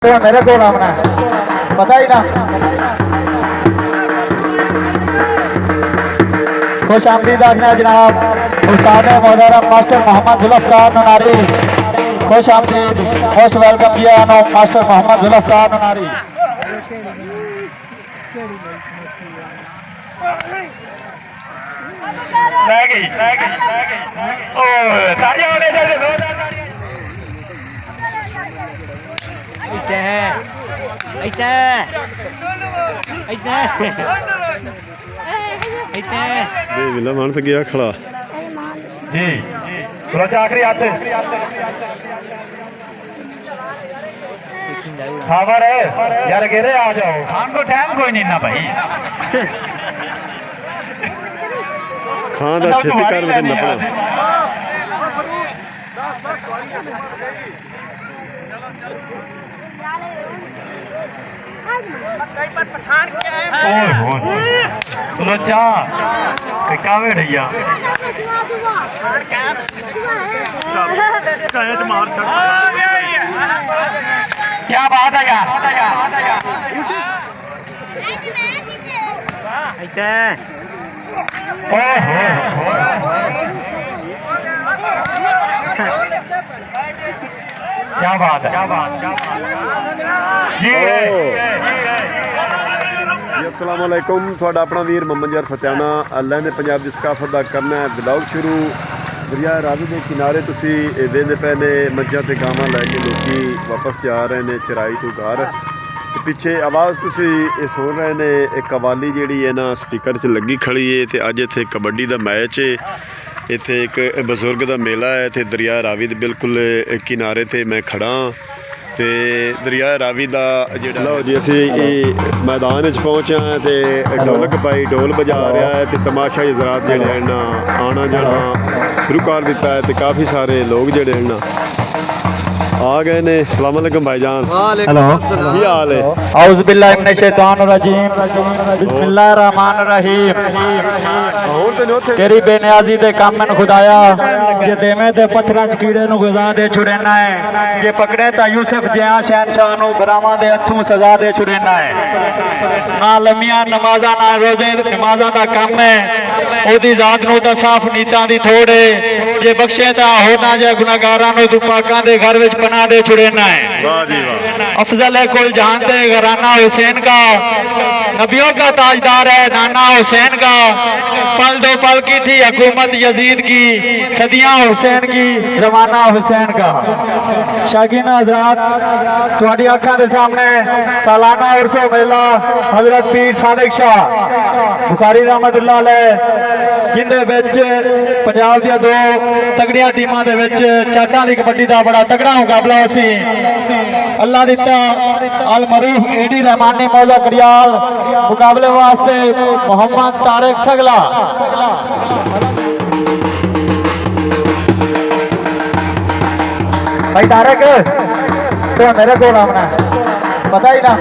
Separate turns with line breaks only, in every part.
तो मेरे को नाम है पता ही ना। खुश आमदीद आखना जनाब उस्ताद मोहतरम मास्टर मोहम्मद जुल्फकार ननारी। खुश आमदीद मोस्ट वेलकम किया मास्टर मोहम्मद जुल्फकार ननारी।
मिला मन तो गया खड़ा
जी आखिरी आते खबर है यार गिरे आ जाओ खान को टाइम कोई नहीं ना भाई
खान का छेती कर नपना भैया क्या बात है क्या बात है जी अस्सलाम वालेकुम थोड़ा अपना वीर मोहम्मद यार फतेहाना अल्लाह ने पंजाब की सकाफत का करना है ब्लॉग शुरू दरिया रावी के किनारे तुसी वेंदे पे ने मज्जां ते गावां लैके लोग वापस जा रहे हैं चराई तो घर ते पिछे आवाज़ तुसी सुन रहे ने एक कवाली जिहड़ी है ना स्पीकर च लगी खड़ी है ते अज इत्थे कबड्डी का मैच है इत्थे एक बजुर्ग का मेला है ते दरिया रावी के बिल्कुल किनारे ते मैं खड़ा तो दरिया रावी का जो लो जी असी मैदान पहुँचे हैं तो ढोलक पाई ढोल बजा रहा है तो तमाशा हज़रात जोड़े हैं ना आना जाना शुरू कर दिता है तो काफ़ी सारे लोग जोड़े हैं ना आ गए ने। अस्सलाम वालेकुम भाईजान।
हेलो
की हाल है?
औज़ु बिल्लाहि मिनश शैतानिर रजीम बिस्मिल्लाहिर रहमानिर रहीम। तेरी बेनियाजी दे काम मैनू खुदाया जे देवे ते पत्थरां च कीड़े नू गुज़ा दे छुड़ेना है जे पकड़े ता यूसुफ जिया शहनशाह नू बरावां दे हत्थों सजा दे छुड़ेना है। ना लम्मियां नमाज़ां ना रोज़े नमाज़ां दा काम है ओदी जात नू ता साफ नीतां दी थोड़ है जे बख्शे ता होरना जे गुनाहगारां नू तू पाकां दे घर विच पना दे छुड़ेना है।
वाह जी वाह।
अफजल है कुल जहान दे घराना हुसैन का नबियों का ताजदार है नाना हुसैन का पल दो पल की थी हुकूमत यजीद की सदियां हुसैन की जमाना हुसैन का। शाकीन हज़रात तुहाडी अखां दे सामने सालाना उर्सो मेला हजरत पीर सादिक शाह बुखारी रहमतुल्लाह अलैह जिंदे विच पंजाब दी दो तगड़ियां टीमां दे विच चाटां दी कबड्डी दा बड़ा तगड़ा मुकाबला सी। अल्लाह दिता अल मरूफ एडी रहमानी मौला करियाल मुकाबले वास्ते मोहम्मद तारिक सगला भाई तारिक तो मेरे को नाम है पता ही ना।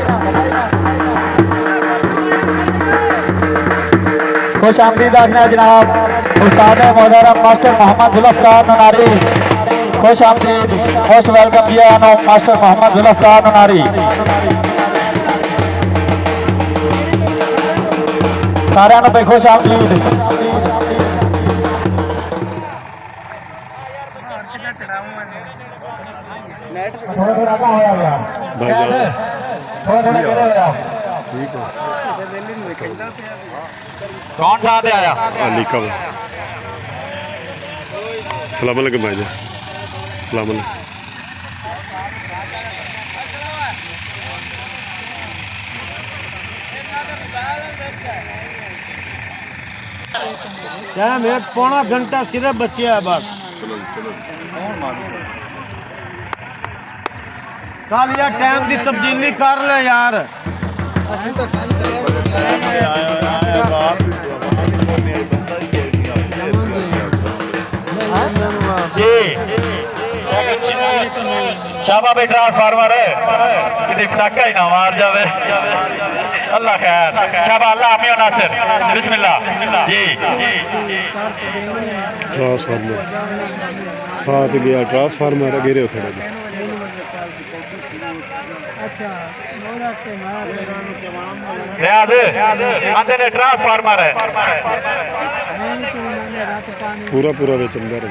खुश आमदीद आखना जनाब उस्ताद मोहतरम मास्टर मोहम्मद जुल्फकार ननारी। खुश आमदीद मोस्ट वेलकम किया मास्टर मोहम्मद जुल्फकार ननारी। सारे पे खुश आमदीद। कौन सा आया
अली का अस्सलाम वालेकुम भाईजान। अस्सलाम वालेकुम।
टाइम एक पौना घंटा सिर्फ बचे है बस। कल यार टाइम की तब्दीली कर ले यार।
शाबा भाई ट्रांसफार्मर कि पटाखा ही ना मार जावे। अल्लाह खैर शाबा अल्लाह आमियो नासिर बिस्मिल्लाह जी।
ट्रांसफार्मर साथ गया ट्रांसफार्मर गिरे खड़े
रियाज आंदे ने ट्रांसफार्मर है
पूरा पूरा ਵਿੱਚ ਅੰਦਰ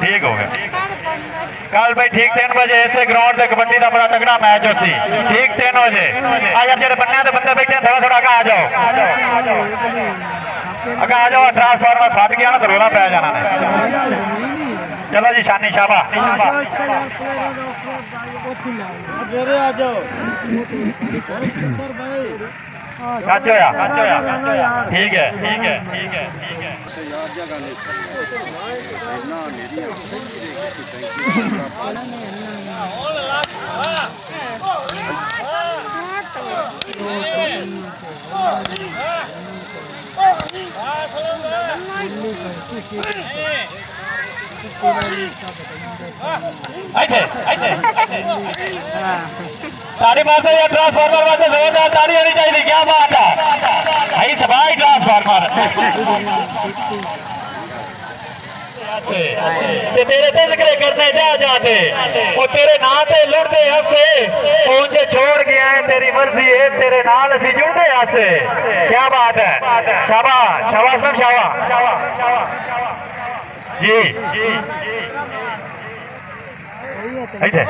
ठीक हो गया कल भाई ठीक 3 बजे ऐसे ग्राउंड से कबड्डी का बड़ा तगड़ा मैच हो सी ठीक 3 बजे आज यार जेडे बन्ने ते बंदे बैठे थोड़ा थोड़ा आगे आ जाओ आगे आ जाओ ट्रांसफार्मर फट गया ना तो रोला पै जाना ने चलो जी शानी शाबा
आ जाओ
सच होया ठीक है ठीक है ठीक है ठीक है तारी मारते या ट्रांसफार्मर वास्ते जोरदार तारी होनी चाहिए क्या बात है भाई सभाई ट्रांसफार्मर तेरे ते जिक्र करने जा जाते वो तेरे नां ते लुटते हसे पहुंचे छोड़ गया है तेरी मर्जी है तेरे नाल असी जुड़ते हसे क्या बात है शाबाश शाबाश मैम शाबाश जी इधर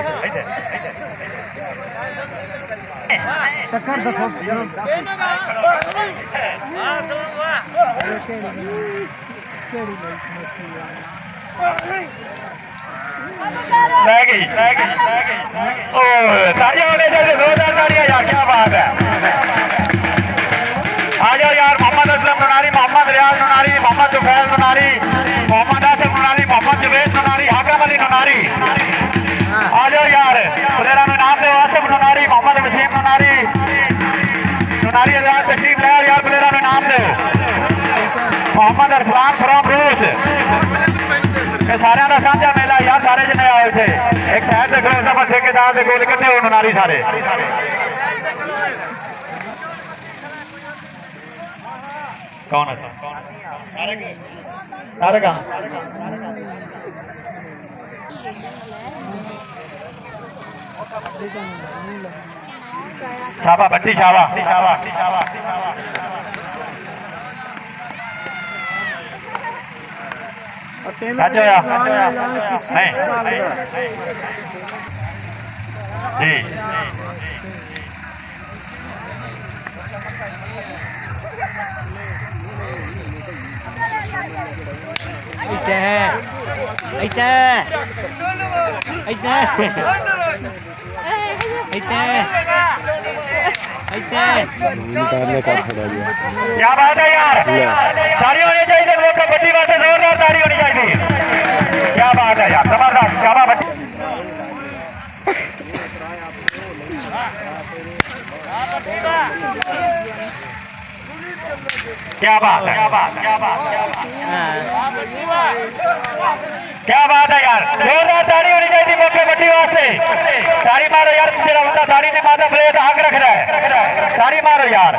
तालियां होने चाहिए जोरदार तालियां यार क्या बात है आ जाओ यार मोहम्मद असलम नुनारी मोहम्मद रियाज नुनारी मोहम्मद जुफैल नुनारी मोहम्मद आसिफ नुनारी मोहम्मद जुबैद नुनारी हाकम अली नुनारी आ जाओ यार प्लेयरों में नाम दो आसिफ नुनारी मोहम्मद वसीम नुनारी नुनारी आजाद तशरीफ ले यार प्लेयरों में नाम दो मोहम्मद अरसलान फ्रॉम रूस ये सारे का साझा मेला यार सारे जने आए थे एक साइड से खड़ो पर ठेकेदार के गोल इकट्ठे हो नुनारी सारे कौन है सारे का शाबा बट्टी शाबा अच्छा नहीं जी क्या बात है यार तारी होनी चाहिए वो कबड्डी वास्ते जोरदार तारी होनी चाहिए क्या बात है यार जबरदस्त शाबाश बट्टी क्या बात है क्या बात है यार जोरदार तारी होनी चाहिए मौके बट्टी वास्ते तारी मारो यार तेरा बंदा तारी ने माता प्लेट हक रख रहा है तारी मारो यार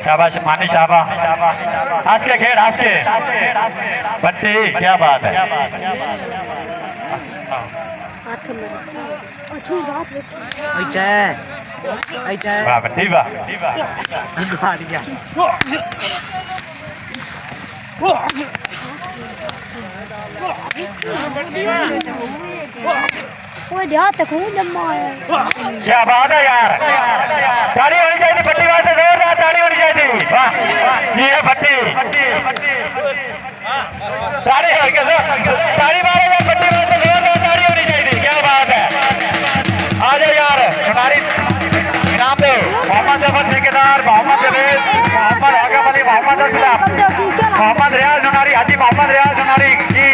शाबाश मानी शाबाश हंस के खेड़ हंस के बट्टी क्या बात है वाह बट्टी वाह क्या बात है यार ताली होनी चाहिए बट्टी वास्ते जोरदार ताली होनी चाहिए वाह ये है बट्टी ताली ताली मारो यार बट्टी वास्ते जोरदार ताली होनी चाहिए क्या बात है आ जाओ यार नुनारी इनाम दो मोहम्मद जफर ठेकेदार मोहम्मद जवेद मोहम्मद हाकम अली मोहम्मद असलम मोहम्मद रियाज नुनारी हाजी मोहम्मद रियाज नुनारी जी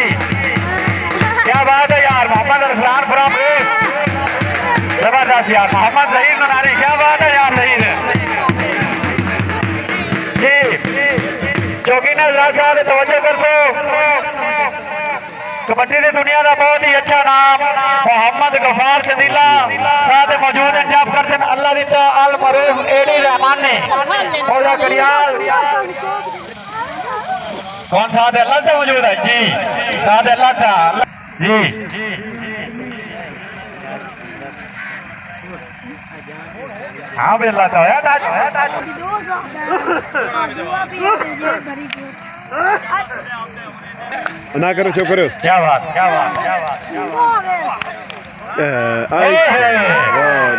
क्या बात है यार मोहम्मद अरसलान फ्रॉम रूस जबरदस्त यार मोहम्मद जहीर नुनारी क्या बात है यार जहीर जी चौकी नजर साहब तवज्जो कर दो कबड्डी की दुनिया का बहुत ही अच्छा नाम मोहम्मद गफार चंदीला साथ मौजूद हैं जब करसन अल्लाह दिता अल मरूफ एडी रहमान ने पौधा करियाल कौन साथ अल्लाह से मौजूद है जी साथ अल्लाह था जी हाँ भी अल्लाह था
ना करो चुप करो
क्या बात क्या बात क्या बात
आई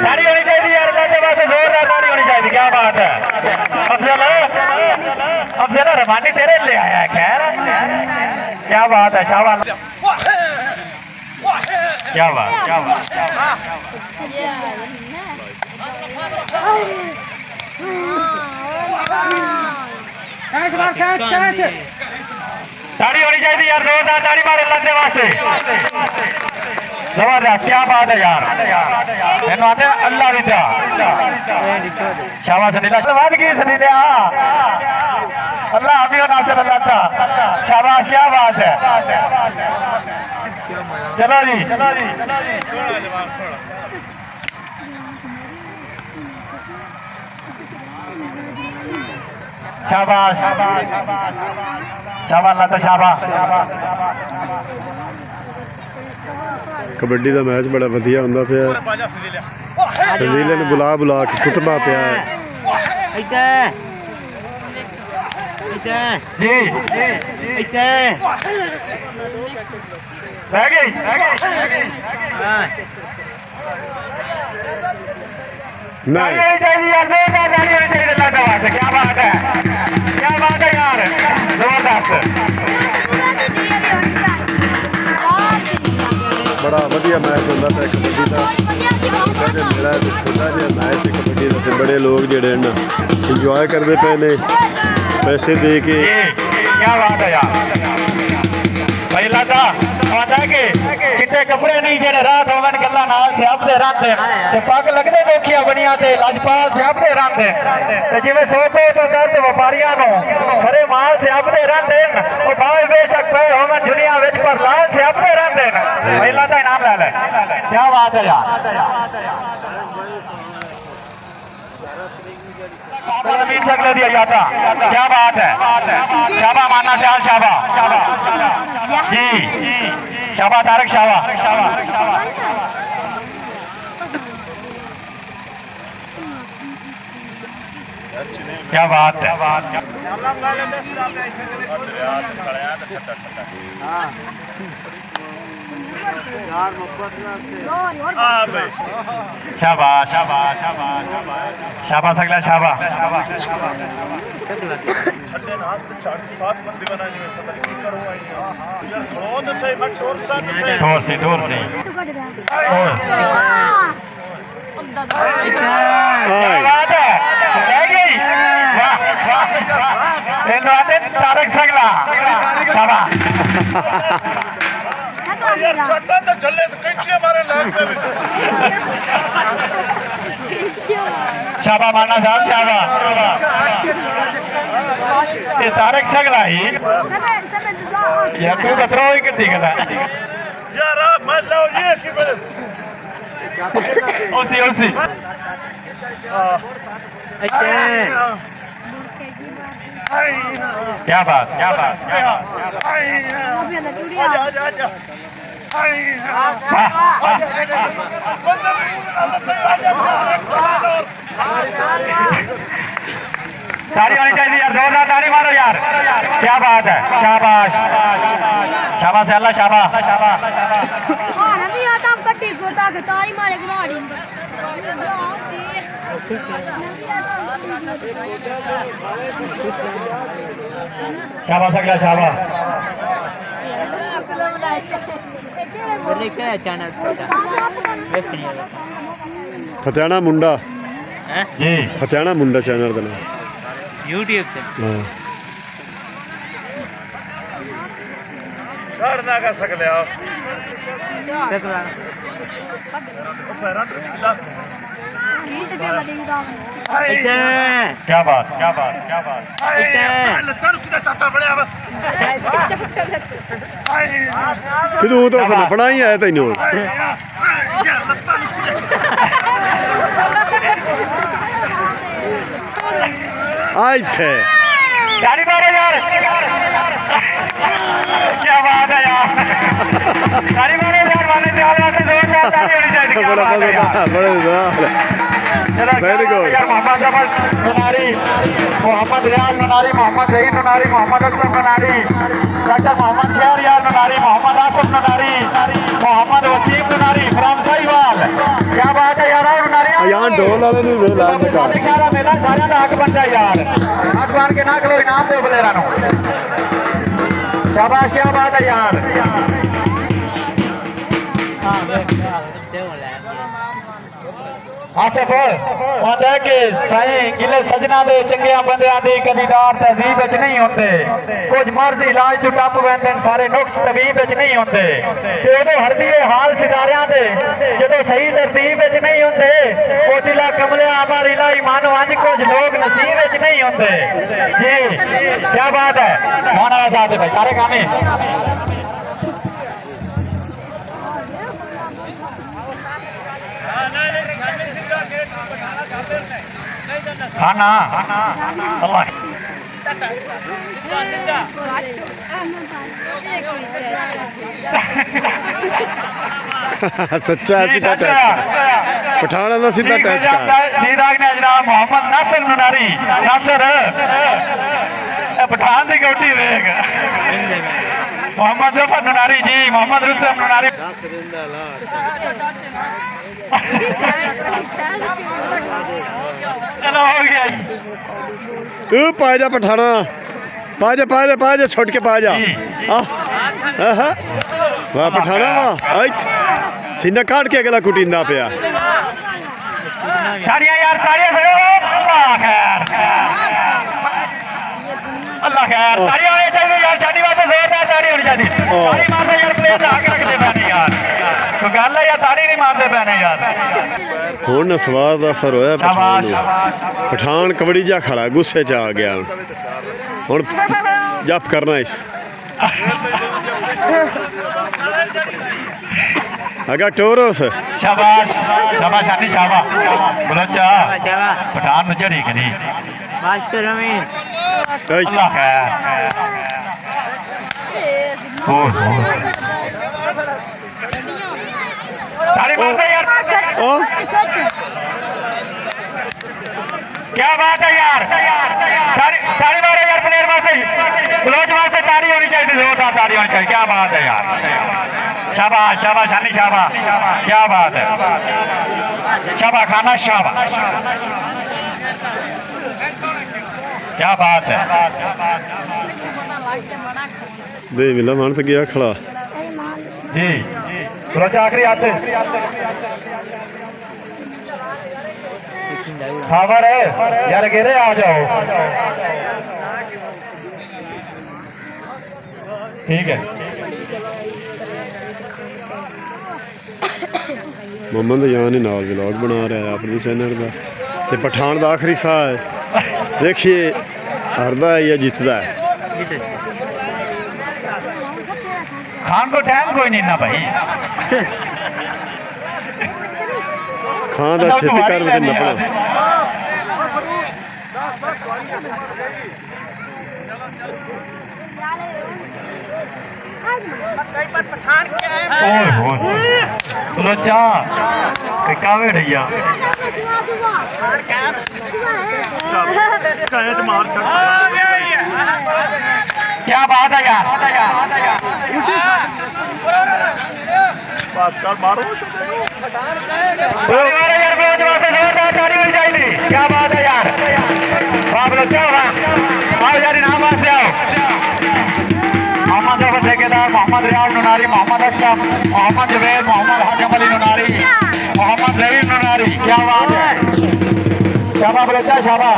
ताड़ी होनी चाहिए यार बातें बातें जोरदार ताड़ी होनी चाहिए क्या बात है अब जरा रवानी तेरे ले आया है खैर क्या बात है शाबाश क्या बात क्या बात ताड़ी होनी चाहिए यार जोरदार ताड़ी मारो लंदे वास्ते जबरदस्त क्या बात है यार मैंने आते अल्लाह विद्या शाबाश सनीला शाबाश की सनीला अल्लाह अभी नासिर अल्लाह था शाबाश क्या बात है चलो जी शाबाश शाबाश अल्लाह तो शाबाश
कबड्डी का मैच बड़ा वधिया होंदा पिया संजीले ने बुला बुला के कुटदा पिया
जी रह गई
नहीं
चाहिए यार जोरदार ताली होनी चाहिए अल्लाह का बात है क्या बात है यार जबरदस्त
बड़ा वधिया मैच होंदा पिया कबड्डी का मेरा तो छोटा जिहा मैच है कबड्डी का ते बड़े लोग जेड़े न इंजॉय करते पे ने पैसे दे के
क्या बात है यार पहला था पता है कि चिट्टे कपड़े नहीं जेड़े रात होवन गल्ला नाल सियापदे रहंदे ते पग लगदे कोखियां बनियां ते लाजपाल सियापदे रहंदे ते जिवें सोको तो दर्द व्यापारियां नु खरे माल सियापदे रहंदे ओ भावे बेशक पे होवन दुनिया विच पर लाल सियापदे रहंदे पहला था इनाम ले ले क्या बात है यार मीन सकले दिया जाता क्या बात है शाबा मानना चाल शाबा जी शाबा तारक शाबा क्या बात है शाबाश शाबाश शाबाश अगला शाबाश ठोर सी क्या बात है रह गई वाह तारक सगला शाबाश शाबा माना साहब शाबा ये तारक सगला ही यार तू बतरो ही कितनी गला यार मैं लो ये कि ओसी क्या बात ताली होनी चाहिए यार जोरदार ताली मारो यार क्या बात है शाबाश शाबाश अल्लाह शाबाश शाबाश अगला शाबाश
फतेहाना मुंडा
जी
फतेहाना मुंडा चैनल का नाम
यूट्यूब पे
हाँ
कर ना कर सकले आप क्या बात क्या बात क्या बात
फिर तो नपना ही है तेन आ इत्थे
गाड़ी मारो यार क्या बात है यार गाड़ी मारो यार वाले से आवाज से जोरदार ताली होनी चाहिए क्या
बड़ा
बात है यार
बड़ा
चलो
Very good.
यार मोहम्मद जबल नुनारी मोहम्मद रियाज नुनारी मोहम्मद जहीर नुनारी मोहम्मद असलम नुनारी डॉक्टर मोहम्मद शहरयार नुनारी मोहम्मद आसफ नुनारी मोहम्मद वसीम नुनारी फ्रॉम साहिवाल क्या बात है यार नुनारी
यहाँ ढोल वाले नहीं वे लाइन निकाल
सादिक शाह मेला सारिਆਂ ਦਾ हक बनता यार हक बन के ना करो इनाम दो बलेरा नु शाबाश क्या बात है यार आसिफ आंदा कि साईं गिले सजना दे चंगिया बंदियां दी कदी डार तहजीब विच नहीं होंदे कुछ मर्ज इलाज तो टप वैंदे सारे नुक्स तबीब विच नहीं होंदे ते उदों हरदी ए हाल सितारियां दे जदों सही तरतीब विच नहीं होंदे ओ दिला कमलिया अमर इलाही मन वंज कुछ लोग नसीब विच नहीं होंदे जी क्या बात है मोहन आजाद भाई सारे काम ही खाना अल्लाह
सच्चा सीधा टैच पठाना का सीधा टैच कर
जनाब मोहम्मद नासिर नुनारी नासिर पठान की गोटी वेग मोहम्मद जफर नुनारी जी मोहम्मद रुस्तम नुनारी चलो हो गया जी
पा जा पठाना पा जा छुट के पा जा वाह पठाना वाह सीधा काट के अगला कुटींदा पिया
ताड़ियां यार ताड़ियां से अल्लाह खैर ताड़ियां होनी चाहिए यार साडी बात जोरदार ताड़ी होनी चाहिए ताड़ी मारते यार प्लेयर दा हक रखदे पैने यार तो गल है यार ताड़ी नहीं मारते पैने यार
हुण स्वाद दा असर होया पठान कबड़ी जा खड़ा गुस्से च आ गया हुण जप करना इस अगा टोरोस
शाबाश शाबाश आनी शाबाश बलोचा पठान नु चढ़ी करी
मास्टर अमीन
अल्लाह खैर ताड़ी मारते यार क्या बात है यार ताड़ी मारो यार प्लेयर वास्ते बलोच वास्ते ताड़ी होनी चाहिए जोरदार ताड़ी होनी चाहिए क्या बात है यार शाबाश शाबाश हानी शाबाश क्या बात है शाबाश खाना शाबाश क्या बात है
दे मिला मान तो गया खड़ा
जी बलोच आखिरी आते खबर है यार गिरे आ जाओ ठीक है
मोहम्मद यान ही नाल व्लॉग बना रहा है अपने चैनल का ते पठान का आखिरी साह है देखिए हारदा है या जीतदा है
खान को टाइम कोई नहीं ना भाई
खान का छेती कर में नपना लोचा कावे ढैया क्या बात है यार क्या बात है यार वाह लोचा वाह आओ यार इनाम वास्ते आओ मोहम्मद जफर ठेकेदार मोहम्मद रियाज नुनारी मोहम्मद असलम मोहम्मद जुबैर मोहम्मद हाजम अली नुनारी मोहम्मद जहीर नुनारी क्या बात है शाबा बलोचा शाबा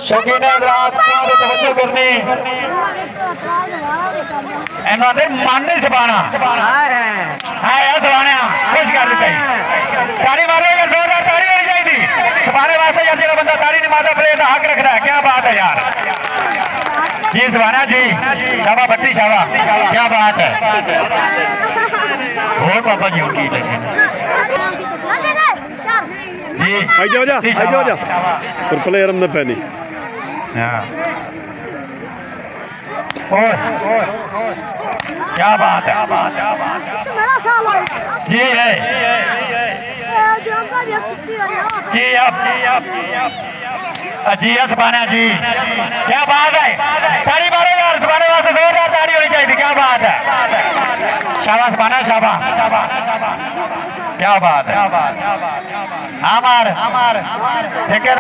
शौकीन हज़रात तवज्जो करनी इन्होंने मन नहीं सबाना है
बात है, प्लेयर का हक रख रहा है, क्या बात है यार। जी सुभाना जी, शाबा भट्टी शाबा, क्या बात है। और पापा जी उनकी जी
आगे हो जा पर प्लेयर हमने पहनी
और क्या बात है जी है जी अब जी सुभाना जी, क्या बात है। ताड़ी मारो यार, सुभाने वास्ते जोरदार ताड़ी होनी चाहिए, क्या बात है। शाबाश सुभाना शाबा, क्या बात है। हमार ठीक है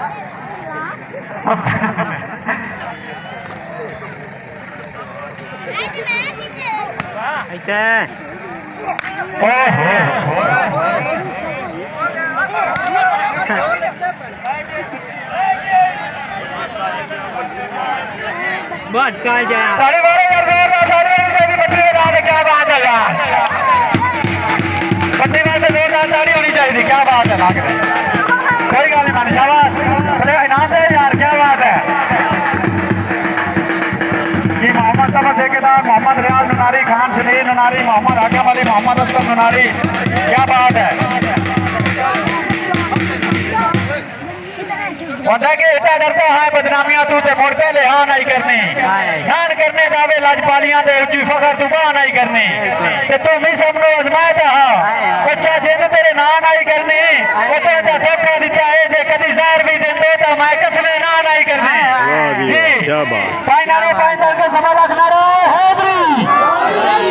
बस कर जा
ताड़ी मारो यार, जोरदार ताड़ी होनी चाहिए बच्चे के नाम पे, क्या बात है यार। बच्चे में से जोरदार ताड़ी होनी चाहिए, क्या बात है। भाग रहे कोई गल नहीं मान, शाबाश बोले इनाम दे यार, क्या बात है। जी मोहम्मद समर ठेकेदार, मोहम्मद रियाज नुनारी, खान सलीम नुनारी, मोहम्मद हाकिम अली, मोहम्मद असलम नुनारी, क्या बात है। पता कि इतना डरता है बदनामियां तू ते मुड़ पहले हाँ नहीं करनी, ध्यान करने दावे लाजपालियां दे उच्ची फखर तू बाह नहीं करनी, ते तू भी सबनो अजमाए ता बच्चा जिन तेरे ना नहीं करनी, वो तो धोखा दिता है जे कदी जार भी देंदे तो मैं कसमे ना नहीं करनी।
वाह जी क्या बात।
फाइनल के सवा लाख नारे हैदरी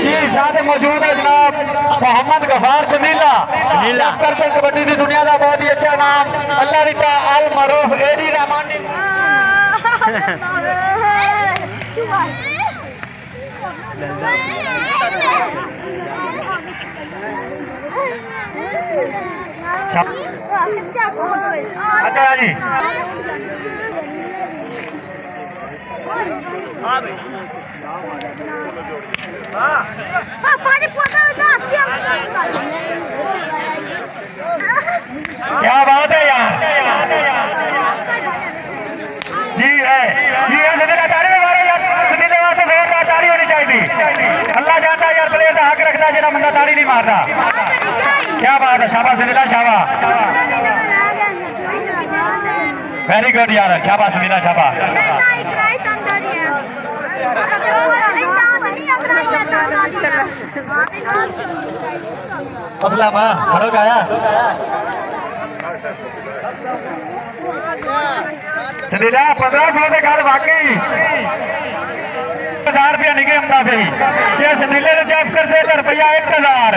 जी साथ मौजूद है जनाब मोहम्मद गफार समीला, करचन कबड्डी की दुनिया का बहुत ही अच्छा नाम, अल्लाह रिता अल मरूफ एडी रहमानी। अच्छा जी क्या बात है यार जी है सदीला ताड़ी में मारो यार, सदीले वास्ते जोरदार ताड़ी होनी चाहिए। अल्लाह जानता है यार प्लेयर का हक रखता है जेड़ा बंदा ताड़ी नहीं मारता, क्या बात है। शाबाश सदीला शाबा, वेरी गुड यार, शाबाश सदीला शाबा। असला मां खड़ो गाया सलीला 1500 के गल वाकई 1000 रुपया निके हमदा पे ये सलीले ने जब कर से रुपया 1000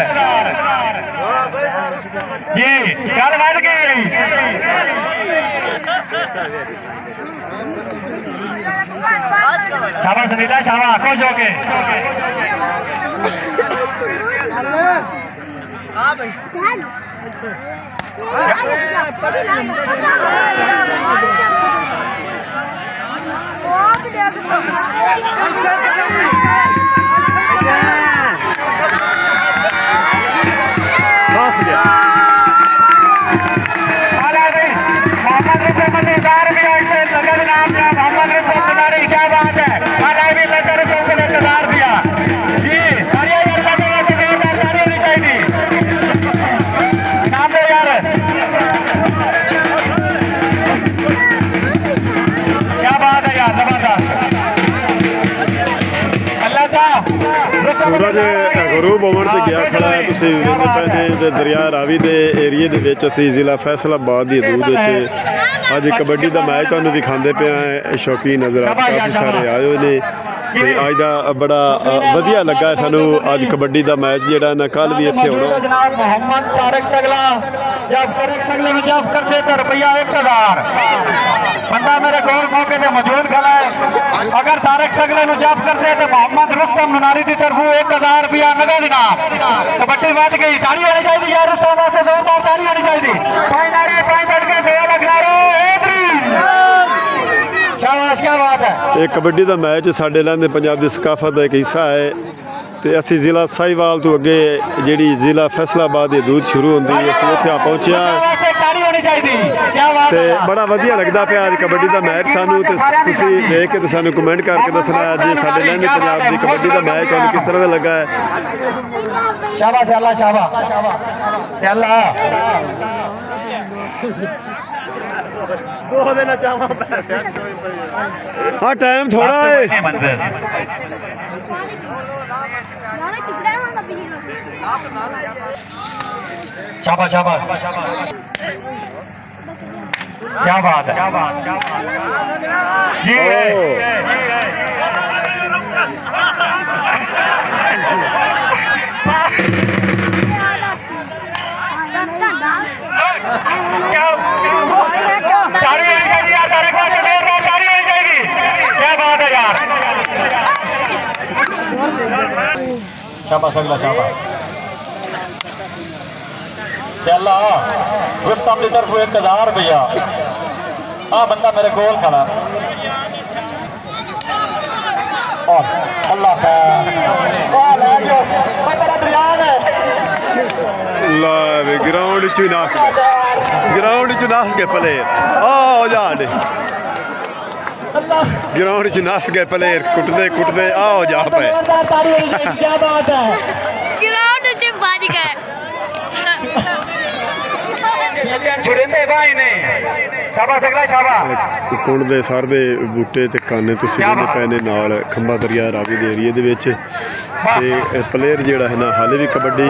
जी गल बढ़ गई। शाबाश सलीला शाबा, खुश हो के
बस गया
मोहम्मद रसूल मजेदार भी लगन नाम था मोहम्मद रसूल नुनारी, क्या बात है। भी लगा रसूल को 1000 दिया जी, तालियां यार लगे लगे जोरदार ताली होनी चाहिए, नाम दो यार, क्या बात है यार, जबरदस्त। अल्लाह का
सूरज ਗਰੂਬ ਹੋਣ ਤੇ ਗਿਆ ਖੜਾ ਹੈ। ਤੁਸੀਂ ਵੇਖਦੇ ਪਏ ਨੇ ਤੇ ਦਰਿਆ ਰਾਵੀ ਦੇ ਏਰੀਏ ਦੇ ਵਿੱਚ ਅਸੀਂ ਜ਼ਿਲ੍ਹਾ ਫੈਸਲਾਬਾਦ ਦੀ ਹਦੂਦ ਵਿੱਚ ਅੱਜ ਕਬੱਡੀ ਦਾ ਮੈਚ ਤੁਹਾਨੂੰ ਵਿਖਾਉਂਦੇ ਪਏ ਹਾਂ। ਸ਼ੌਕੀਨ ਨਜ਼ਰ ਆ ਕਾਫੀ ਸਾਰੇ ਆਏ ਹੋਏ ਨੇ ਤੇ ਅੱਜ ਦਾ ਬੜਾ ਵਧੀਆ ਲੱਗਾ ਸਾਨੂੰ ਅੱਜ ਕਬੱਡੀ ਦਾ ਮੈਚ ਜਿਹੜਾ ਨਾ ਕੱਲ ਵੀ ਇੱਥੇ ਹੋਣਾ।
जनाब मोहम्मद तारिक सगला, जब तारिक सगले में जब खर्चे तो रुपया 1000 बंदा मेरे गोल मौके पे मौजूद खड़ा है। अगर तारिक सगले में जब करते तो मोहम्मद रुस्तम नुनारी की तरफ 1000 रुपया नगद इनाम। कबड्डी बात गई, ताड़ी होनी चाहिए यार, रुस्तम वास्ते जोरदार ताड़ी होनी चाहिए। शाबाश, क्या बात है।
ਇਹ ਕਬੱਡੀ ਦਾ ਮੈਚ ਸਾਡੇ ਲਹਿੰਦੇ ਪੰਜਾਬ ਦੀ ਸਕਾਫਤ ਦਾ ਇੱਕ ਹਿੱਸਾ ਹੈ ਤੇ ਅਸੀਂ ਜ਼ਿਲ੍ਹਾ ਸਾਹੀਵਾਲ ਤੋਂ ਅੱਗੇ ਜਿਹੜੀ ਜ਼ਿਲ੍ਹਾ ਫੈਸਲਾਬਾਦ ਦੀ ਹਦੂਦ ਸ਼ੁਰੂ ਹੁੰਦੀ ਅਸੀਂ ਉੱਥੇ ਆ ਪਹੁੰਚਿਆ
ਨਹੀਂ ਚਾਹੀਦੀ ਕੀ ਬਾਤ
ਤੇ ਬੜਾ ਵਧੀਆ ਲੱਗਦਾ ਪਿਆ ਅੱਜ ਕਬੱਡੀ ਦਾ ਮੈਚ ਸਾਨੂੰ ਤੇ ਤੁਸੀਂ ਵੇਖ ਕੇ ਤੇ ਸਾਨੂੰ ਕਮੈਂਟ ਕਰਕੇ ਦੱਸਣਾ ਅੱਜ ਸਾਡੇ ਲਹਿੰਦੇ ਪੰਜਾਬ ਦੀ ਕਬੱਡੀ ਦਾ ਮੈਚ ਤੁਹਾਨੂੰ ਕਿਸ ਤਰ੍ਹਾਂ ਦਾ ਲੱਗਾ ਹੈ।
ਸ਼ਾਬਾਸ਼ ਸਿਆਲਾ ਸ਼ਾਬਾਸ਼ ਸਿਆਲਾ ਦੋ ਦਿਨ ਚਾਹਾਂ
ਹਾਂ ਟਾਈਮ ਥੋੜਾ ਹੈ।
शाबाश शाबाश क्या बात है जी क्या बात है यार शाबाश अगला शाबाश चला रुस्तम की तरफ 1000 रुपया हाँ बंदा मेरे गोल खड़ा और अल्लाह का ले गयो मेरा दरियान है
ला वे ग्राउंड च नास गए प्लेयर आओ जाने ग्राउंड च नस गए प्लेयर कुटदे आओ जा पे
क्या बात है
ग्राउंड च बज गए
छुड़े भाई ने शाबाश अगला शाबाश
ਕੁੰਡ ਦੇ ਸਰ ਦੇ ਬੂਟੇ ਤੇ ਕਾਨੇ ਤੁਸੀਂ ਇਹਦੇ ਪਏ ਨੇ ਨਾਲ ਖੰਭਾ ਦਰਿਆ ਰਾਵੀ ਦੇ ਏਰੀਏ ਦੇ ਵਿੱਚ ਤੇ ਪਲੇਅਰ ਜਿਹੜਾ ਹੈ ਨਾ ਹਾਲੇ ਵੀ ਕਬੱਡੀ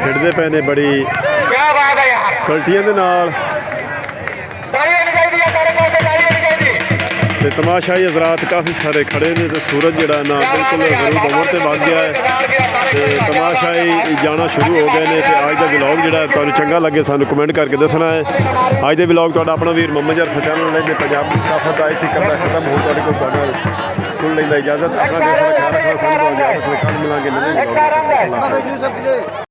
ਖੇਡਦੇ ਪਏ ਨੇ ਬੜੀ
क्या बात है यार
ਕੁਆਲਟੀਆਂ ਦੇ ਨਾਲ ਤੇ ਤਮਾਸ਼ਾਈ ਹਜ਼ਰਾਤ ਕਾਫੀ ਸਾਰੇ ਖੜੇ ਨੇ ਤੇ ਸੂਰਜ ਜਿਹੜਾ ਨਾ ਬਿਲਕੁਲ ਗਰੂਬ ਅਮਰ ਤੇ ਵਗ ਗਿਆ ਹੈ ਤੇ ਤਮਾਸ਼ਾਈ ਜਾਣਾ ਸ਼ੁਰੂ ਹੋ ਗਏ ਨੇ ਤੇ ਅੱਜ ਦਾ ਵਲੌਗ ਜਿਹੜਾ ਤੁਹਾਨੂੰ ਚੰਗਾ ਲੱਗੇ ਸਾਨੂੰ ਕਮੈਂਟ ਕਰਕੇ ਦੱਸਣਾ ਹੈ। ਅੱਜ ਦੇ ਵਲੌਗ ਤੁਹਾਡਾ ਆਪਣਾ ਵੀਰ ਮੁਹੰਮਦ ਜਰ ਫਤਿਆਨਾ ਲੈਂਦੇ ਪੰਜਾਬ ਦੀ ਸਕਾਫਤ ਦਾ ਇੱਥੇ ਕਰਨਾ ਖਤਮ ਹੋ ਤੁਹਾਡੇ ਕੋਲ ਤੁਹਾਡਾ ਕੋਲ ਲੈਂਦਾ ਇਜਾਜ਼ਤ ਆਪਣਾ ਦੇਸ਼ ਦਾ ਖਿਆਲ ਰੱਖਣਾ ਸਾਨੂੰ ਇਜਾਜ਼ਤ ਕੱਲ੍ਹ ਮਿਲਾਂਗੇ ਨਵੇਂ ਵਲੌਗ